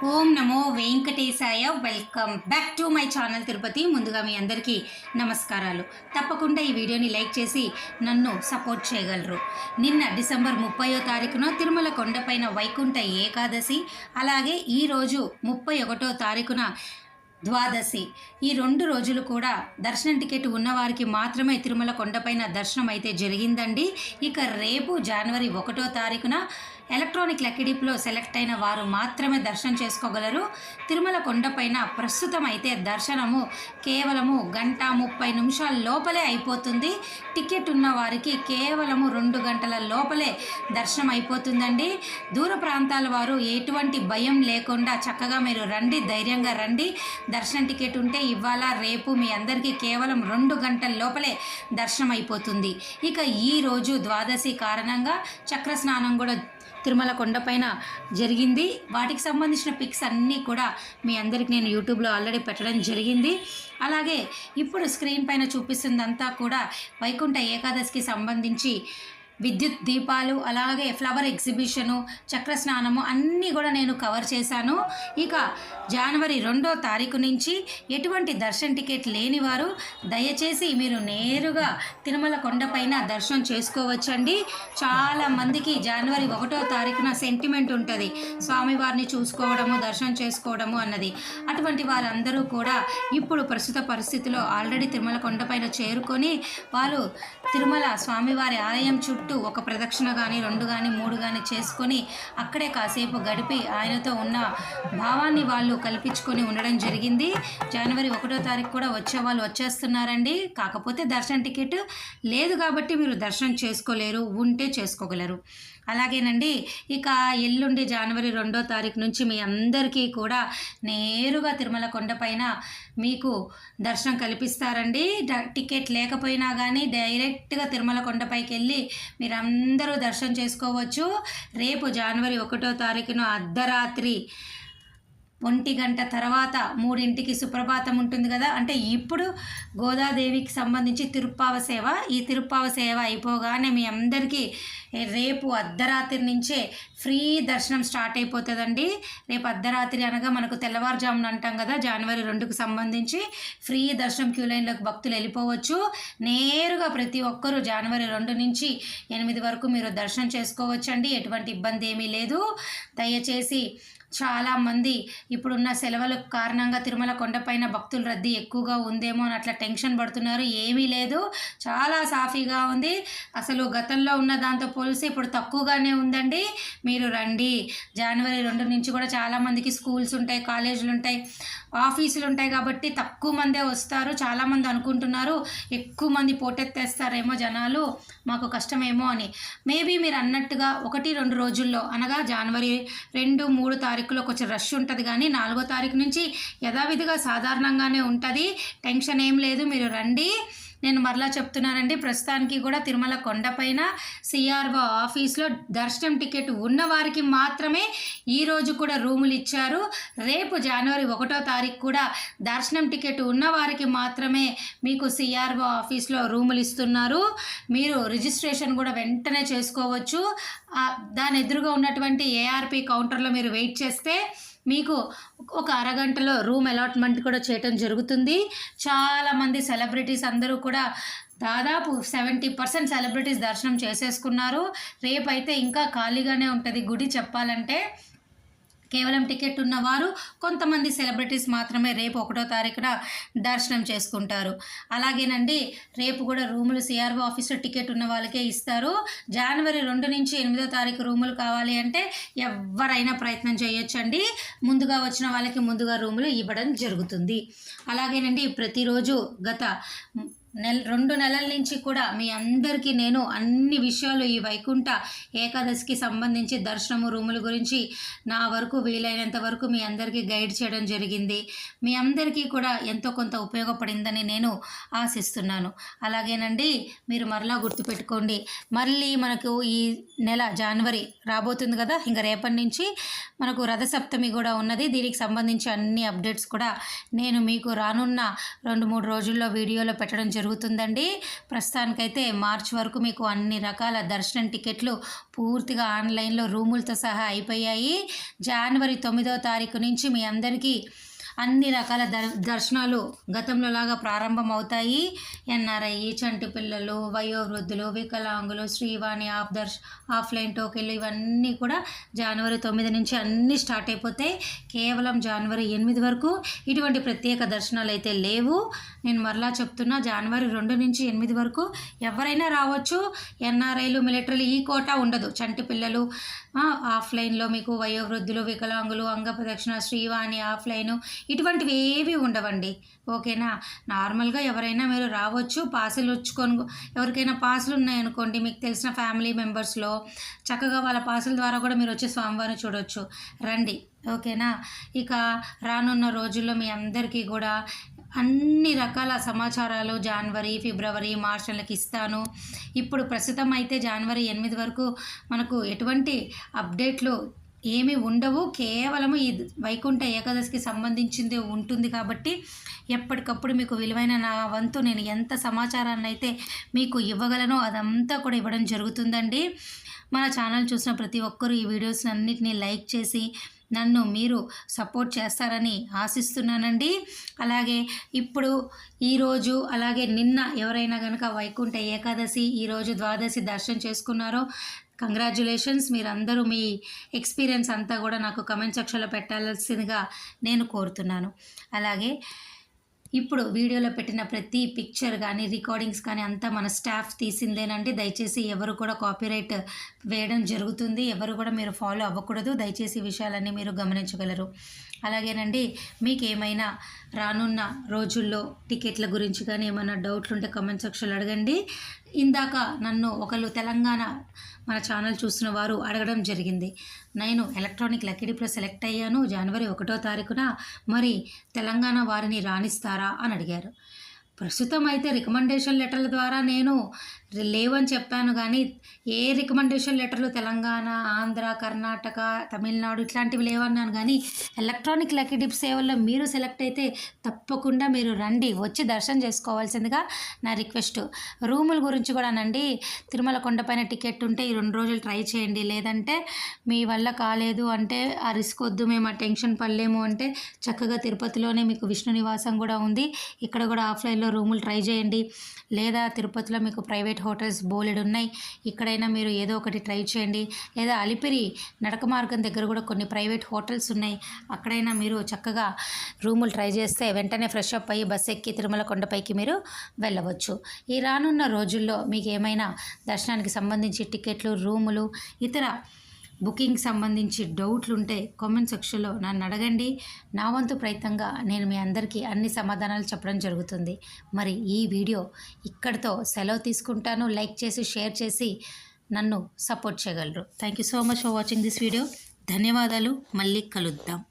Om Namo Venkatesaya. Welcome back to my channel Tirupati. ముందుగా మీ అందరికీ నమస్కారాలు. తప్పకుండా ఈ వీడియోని లైక్ చేసి నన్ను సపోర్ట్ చేయగలరు. నిన్న డిసెంబర్ 30వ తారీఖున తిరుమల కొండపైన వైకుంఠ ఏకాదశి, అలాగే ఈరోజు 31వ తారీఖున ద్వాదశి. ఈ 2 రోజులు కూడా దర్శనం టికెట్ ఉన్నవారికి మాత్రమే తిరుమల కొండపైన దర్శనం అయితే జరిగిందండి. ఇక రేపు జనవరి 1వ తారీఖున ఎలక్ట్రానిక్ లక్కీ డిప్లో సెలెక్ట్ అయిన వారు మాత్రమే దర్శనం చేసుకోగలరు. తిరుమల కొండపైన ప్రస్తుతం అయితే దర్శనము కేవలము 1:30 లోపలే అయిపోతుంది. టికెట్ ఉన్న వారికి కేవలము 2 గంటల లోపలే దర్శనం అయిపోతుందండి. దూర ప్రాంతాల వారు ఎటువంటి భయం లేకుండా చక్కగా మీరు రండి, ధైర్యంగా రండి. దర్శనం టికెట్ ఉంటే ఇవాళ రేపు మీ అందరికీ కేవలం 2 గంటల లోపలే దర్శనం అయిపోతుంది. ఇక ఈరోజు ద్వాదశి కారణంగా చక్ర స్నానం కూడా తిరుమల కొండపైన జరిగింది. వాటికి సంబంధించిన పిక్స్ అన్నీ కూడా మీ అందరికి నేను యూట్యూబ్లో ఆల్రెడీ పెట్టడం జరిగింది. అలాగే ఇప్పుడు స్క్రీన్ పైన చూపిస్తుందంతా కూడా వైకుంఠ ఏకాదశికి సంబంధించి విద్యుత్ దీపాలు, అలాగే ఫ్లవర్ ఎగ్జిబిషను, చక్ర స్నానము అన్నీ కూడా నేను కవర్ చేశాను. ఇక జనవరి 2వ తారీఖు నుంచి ఎటువంటి దర్శన టికెట్ లేని వారు దయచేసి మీరు నేరుగా తిరుమల కొండపైన దర్శనం చేసుకోవచ్చండి. చాలామందికి జనవరి 1వ తారీఖున సెంటిమెంట్ ఉంటుంది, స్వామివారిని చూసుకోవడము, దర్శనం చేసుకోవడము అన్నది. అటువంటి వారందరూ కూడా ఇప్పుడు ప్రస్తుత పరిస్థితిలో ఆల్రెడీ తిరుమల కొండపైన చేరుకొని వాళ్ళు తిరుమల స్వామివారి ఆలయం చుట్టూ ఒక ప్రదక్షిణ కానీ 2 కానీ 3 కానీ చేసుకొని అక్కడే కాసేపు గడిపి ఆయనతో ఉన్న భావాన్ని వాళ్ళు కల్పించుకొని ఉండడం జరిగింది. జనవరి 1వ తారీఖు కూడా వచ్చే వాళ్ళు వచ్చేస్తున్నారండి. కాకపోతే దర్శన టికెట్ లేదు కాబట్టి మీరు దర్శనం చేసుకోలేరు, ఉంటే చేసుకోగలరు. అలాగేనండి. ఇక ఎల్లుండి జనవరి 2వ తారీఖు నుంచి మీ అందరికీ కూడా నేరుగా తిరుమల కొండపైన మీకు దర్శనం కల్పిస్తారండి. టికెట్ లేకపోయినా కానీ డైరెక్ట్గా తిరుమల కొండపైకి వెళ్ళి మీరందరూ దర్శనం చేసుకోవచ్చు. రేపు జనవరి 1వ తారీఖున అర్ధరాత్రి 1 గంట తర్వాత 3ంటికి సుప్రభాతం ఉంటుంది కదా, అంటే ఇప్పుడు గోదాదేవికి సంబంధించి తిరుప్పావ సేవ, ఈ తిరుప్పావ సేవ అయిపోగానే మీ అందరికీ రేపు అర్ధరాత్రి నుంచే ఫ్రీ దర్శనం స్టార్ట్ అయిపోతుందండి. రేపు అర్ధరాత్రి అనగా మనకు తెల్లవారుజామున అంటాం కదా, జనవరి 2కు సంబంధించి ఫ్రీ దర్శనం క్యూ లైన్లోకి భక్తులు వెళ్ళిపోవచ్చు. నేరుగా ప్రతి ఒక్కరూ జనవరి 2 నుంచి 8 వరకు మీరు దర్శనం చేసుకోవచ్చండి. ఎటువంటి ఇబ్బంది ఏమీ లేదు. దయచేసి చాలామంది ఇప్పుడున్న సెలవుల కారణంగా తిరుమల కొండపైన భక్తుల రద్దీ ఎక్కువగా ఉందేమో అని అట్లా టెన్షన్ పడుతున్నారు. ఏమీ లేదు, చాలా సాఫీగా ఉంది. అసలు గతంలో ఉన్న దాంతో పోలిసి ఇప్పుడు తక్కువగానే ఉందండి. మీరు రండి. జనవరి 2 నుంచి కూడా చాలామందికి స్కూల్స్ ఉంటాయి, కాలేజీలు ఉంటాయి, ఆఫీసులు ఉంటాయి కాబట్టి తక్కువ మందే వస్తారు. చాలామంది అనుకుంటున్నారు ఎక్కువ మంది పోటెత్తేస్తారేమో జనాలు, మాకు కష్టమేమో అని. మేబీ మీరు అన్నట్టుగా 1-2 రోజుల్లో అనగా జనవరి 2, 3 తారీఖులో కొంచెం రష్ ఉంటుంది, కానీ 4వ తారీఖు నుంచి యథావిధిగా సాధారణంగానే ఉంటుంది. టెన్షన్ ఏం లేదు, మీరు రండి. నేను మరలా చెప్తున్నానండి, ప్రస్తుతానికి కూడా తిరుమల కొండపైన సిఆర్ఓ ఆఫీస్లో దర్శనం టికెట్ ఉన్న వారికి మాత్రమే ఈరోజు కూడా రూములు ఇచ్చారు. రేపు జనవరి 1వ తారీఖు కూడా దర్శనం టికెట్ ఉన్న వారికి మాత్రమే మీకు సిఆర్ఓ ఆఫీస్లో రూములు ఇస్తున్నారు. మీరు రిజిస్ట్రేషన్ కూడా వెంటనే చేసుకోవచ్చు. దాని ఎదురుగా ఉన్నటువంటి ఏఆర్పి కౌంటర్లో మీరు వెయిట్ చేస్తే మీకు ఒక అరగంటలో రూమ్ అలాట్మెంట్ కూడా చేయటం జరుగుతుంది. చాలామంది సెలబ్రిటీస్ అందరూ కూడా దాదాపు 70% సెలబ్రిటీస్ దర్శనం చేసేసుకున్నారు. రేపైతే ఇంకా ఖాళీగానే ఉంటుంది గుడి చెప్పాలంటే. కేవలం టికెట్ ఉన్నవారు కొంతమంది సెలబ్రిటీస్ మాత్రమే రేపు 1వ తారీఖున దర్శనం చేసుకుంటారు. అలాగేనండి, రేపు కూడా రూములు సిఆర్ఓ ఆఫీస్లో టికెట్ ఉన్న వాళ్ళకే ఇస్తారు. జనవరి 2 నుంచి 8వ తారీఖు రూములు కావాలి అంటే ఎవరైనా ప్రయత్నం చేయొచ్చండి. ముందుగా వచ్చిన వాళ్ళకి ముందుగా రూములు ఇవ్వడం జరుగుతుంది. అలాగేనండి, ప్రతిరోజు గత 2 నెలల నుంచి కూడా మీ అందరికీ నేను అన్ని విషయాలు ఈ వైకుంఠ ఏకాదశికి సంబంధించి దర్శనము, రూముల గురించి నా వరకు వీలైనంత వరకు మీ అందరికీ గైడ్ చేయడం జరిగింది. మీ అందరికీ కూడా ఎంతో కొంత ఉపయోగపడిందని నేను ఆశిస్తున్నాను. అలాగేనండి, మీరు మరలా గుర్తుపెట్టుకోండి, మళ్ళీ మనకు ఈ నెల జనవరి రాబోతుంది కదా, ఇంకా రేపటి నుంచి మనకు రథసప్తమి కూడా ఉన్నది. దీనికి సంబంధించి అన్ని అప్డేట్స్ కూడా నేను మీకు రానున్న 2-3 రోజుల్లో వీడియోలో పెట్టడం జరుగుతుందండి. ప్రస్తుతానికైతే మార్చి వరకు మీకు అన్ని రకాల దర్శనం టికెట్లు పూర్తిగా ఆన్లైన్లో రూములతో సహా అయిపోయాయి. జనవరి 9వ తారీఖు నుంచి మీ అందరికీ అన్ని రకాల దర్శనాలు గతంలో లాగా ప్రారంభం అవుతాయి. ఎన్ఆర్ఐ, చంటి పిల్లలు, వయోవృద్ధులు, వికలాంగులు, శ్రీవాణి ఆఫ్లైన్ టోకెన్లు ఇవన్నీ కూడా జనవరి 9 నుంచి అన్నీ స్టార్ట్ అయిపోతాయి. కేవలం జనవరి 8 వరకు ఇటువంటి ప్రత్యేక దర్శనాలు అయితే లేవు. నేను మరలా చెప్తున్నా, జనవరి 2 నుంచి 8 వరకు ఎవరైనా రావచ్చు. ఎన్ఆర్ఐలు, మిలిటరీలు ఈ కోటా ఉండదు. చంటి పిల్లలు ఆఫ్లైన్లో మీకు వయోవృద్ధులు, వికలాంగులు, అంగప్రదక్షిణ, శ్రీవాణి ఆఫ్లైను ఇటువంటివి ఏవి ఉండవండి. ఓకేనా? నార్మల్గా ఎవరైనా మీరు రావచ్చు. పాసులు వచ్చుకొని ఎవరికైనా పాసులు ఉన్నాయనుకోండి, మీకు తెలిసిన ఫ్యామిలీ మెంబర్స్లో చక్కగా వాళ్ళ పాసుల ద్వారా కూడా మీరు వచ్చి స్వామివారిని చూడవచ్చు. రండి. ఓకేనా? ఇక రానున్న రోజుల్లో మీ అందరికీ కూడా అన్ని రకాల సమాచారాలు జనవరి, ఫిబ్రవరి, మార్చ్ నెలకి ఇస్తాను. ఇప్పుడు ప్రస్తుతం అయితే జనవరి 8 వరకు మనకు ఎటువంటి అప్డేట్లు ఏమీ ఉండవు. కేవలము ఈ వైకుంఠ ఏకాదశికి సంబంధించింది ఉంటుంది కాబట్టి ఎప్పటికప్పుడు మీకు విలువైన నా వంతు నేను ఎంత సమాచారాన్ని అయితే మీకు ఇవ్వగలనో అదంతా కూడా ఇవ్వడం జరుగుతుందండి. మన ఛానల్ చూసిన ప్రతి ఒక్కరూ ఈ వీడియోస్ అన్నిటినీ లైక్ చేసి నన్ను మీరు సపోర్ట్ చేస్తారని ఆశిస్తున్నానండి. అలాగే ఇప్పుడు ఈరోజు అలాగే నిన్న ఎవరైనా కనుక వైకుంఠ ఏకాదశి, ఈరోజు ద్వాదశి దర్శనం చేసుకున్నారో కంగ్రాచ్యులేషన్స్. మీరందరూ మీ ఎక్స్పీరియన్స్ అంతా కూడా నాకు కమెంట్ సెక్షన్లో పెట్టాల్సిందిగా నేను కోరుతున్నాను. అలాగే ఇప్పుడు వీడియోలో పెట్టిన ప్రతి పిక్చర్ కానీ రికార్డింగ్స్ కానీ అంతా మన స్టాఫ్ తీసిందేనండి. దయచేసి ఎవరు కూడా కాపీరైట్ వేయడం జరుగుతుంది. ఎవరు కూడా మీరు ఫాలో అవ్వకూడదు. దయచేసి ఈ విషయాలన్నీ మీరు గమనించగలరు. అలాగేనండి, మీకు ఏమైనా రానున్న రోజుల్లో టికెట్ల గురించి కానీ ఏమైనా డౌట్లు ఉంటే కామెంట్ సెక్షన్లో అడగండి. ఇందాక నన్ను ఒకళ్ళు తెలంగాణ మన ఛానల్ చూస్తున్న వారు అడగడం జరిగింది. నేను ఎలక్ట్రానిక్ లక్కీ డిప్లో సెలెక్ట్ అయ్యాను జనవరి 1వ తారీఖున, మరి తెలంగాణ వారిని రాణిస్తారా అని అడిగారు. ప్రస్తుతం అయితే రికమెండేషన్ లెటర్ల ద్వారా నేను లేవని చెప్పాను, కానీ ఏ రికమెండేషన్ లెటర్లు తెలంగాణ, ఆంధ్ర, కర్ణాటక, తమిళనాడు ఇట్లాంటివి లేవన్నాను. కానీ ఎలక్ట్రానిక్ లక్కీ డిప్ సేవల్లో మీరు సెలెక్ట్ అయితే తప్పకుండా మీరు రండి, వచ్చి దర్శనం చేసుకోవాల్సిందిగా నా రిక్వెస్ట్. రూముల గురించి కూడానండి, తిరుమల కొండపైన టికెట్ ఉంటే ఈ 2 రోజులు ట్రై చేయండి. లేదంటే మీ వల్ల కాలేదు అంటే ఆ రిస్క్ వద్దు, మేము ఆ టెన్షన్ పడలేము అంటే చక్కగా తిరుపతిలోనే మీకు విష్ణు నివాసం కూడా ఉంది, ఇక్కడ కూడా ఆఫ్లైన్లో రూములు ట్రై చేయండి. లేదా తిరుపతిలో మీకు ప్రైవేట్ హోటల్స్ బోలెడు ఉన్నాయి, ఇక్కడైనా మీరు ఏదో ఒకటి ట్రై చేయండి. లేదా అలిపిరి నడక మార్గం దగ్గర కూడా కొన్ని ప్రైవేట్ హోటల్స్ ఉన్నాయి, అక్కడైనా మీరు చక్కగా రూములు ట్రై చేస్తే వెంటనే ఫ్రెష్ అప్ అయ్యి బస్ ఎక్కి తిరుమల కొండపైకి మీరు వెళ్ళవచ్చు. ఈ రానున్న రోజుల్లో మీకు ఏమైనా దర్శనానికి సంబంధించి టికెట్లు, రూములు, ఇతర బుకింగ్ సంబంధించి డౌట్లు ఉంటే కామెంట్ సెక్షన్లో నన్ను అడగండి. నా వంతు ప్రయత్నంగా నేను మీ అందరికీ అన్ని సమాధానాలు చెప్పడం జరుగుతుంది. మరి ఈ వీడియో ఇక్కడితో సెలవు తీసుకుంటాను. లైక్ చేసి షేర్ చేసి నన్ను సపోర్ట్ చేయగలరు. Thank you so much for watching this video. ధన్యవాదాలు. మళ్ళీ కలుద్దాం.